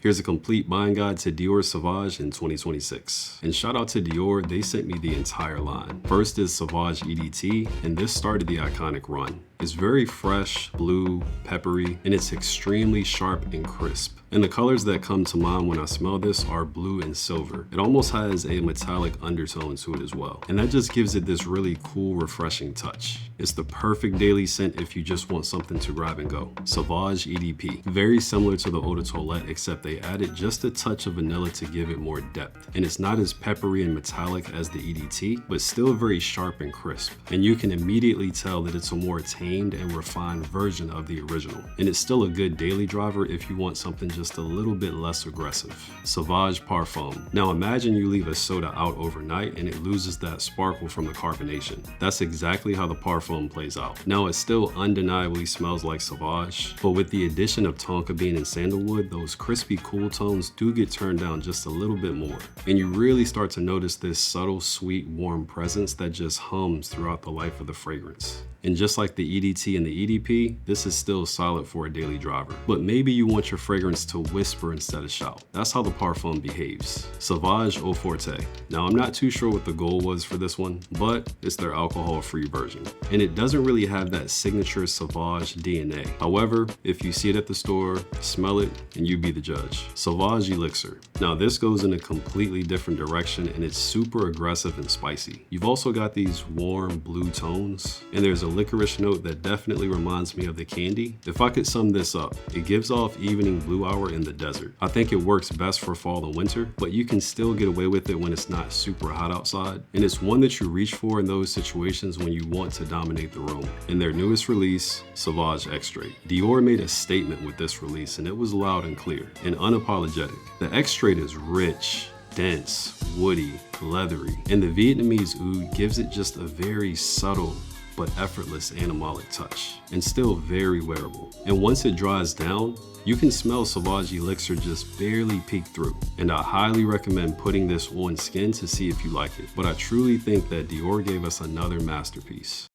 Here's a complete buying guide to Dior Sauvage in 2026. And shout out to Dior, they sent me the entire line. First is Sauvage EDT, and this started the iconic run. It's very fresh, blue, peppery, and it's extremely sharp and crisp. And the colors that come to mind when I smell this are blue and silver. It almost has a metallic undertone to it as well. And that just gives it this really cool, refreshing touch. It's the perfect daily scent if you just want something to grab and go. Sauvage EDP. Very similar to the Eau de Toilette, except they added just a touch of vanilla to give it more depth. And it's not as peppery and metallic as the EDT, but still very sharp and crisp. And you can immediately tell that it's a more tamed and refined version of the original. And it's still a good daily driver if you want something just a little bit less aggressive. Sauvage Parfum. Now imagine you leave a soda out overnight and it loses that sparkle from the carbonation. That's exactly how the Parfum plays out. Now it still undeniably smells like Sauvage, but with the addition of tonka bean and sandalwood, those crispy cool tones do get turned down just a little bit more. And you really start to notice this subtle, sweet, warm presence that just hums throughout the life of the fragrance. And just like the EDT and the EDP, this is still solid for a daily driver. But maybe you want your fragrance to whisper instead of shout. That's how the Parfum behaves. Sauvage Eau Forte. Now I'm not too sure what the goal was for this one, but it's their alcohol-free version. And it doesn't really have that signature Sauvage DNA. However, if you see it at the store, smell it, and you be the judge. Sauvage Elixir. Now this goes in a completely different direction and it's super aggressive and spicy. You've also got these warm blue tones, and there's a licorice note that definitely reminds me of the candy. If I could sum this up, it gives off evening blue hour in the desert. I think it works best for fall and winter, but you can still get away with it when it's not super hot outside. And it's one that you reach for in those situations when you want to dominate the room. In their newest release, Sauvage Extrait. Dior made a statement with this release and it was loud and clear and unapologetic. The Extrait is rich, dense, woody, leathery, and the Vietnamese oud gives it just a very subtle but effortless animalic touch, and still very wearable. And once it dries down, you can smell Sauvage Elixir just barely peek through. And I highly recommend putting this on skin to see if you like it. But I truly think that Dior gave us another masterpiece.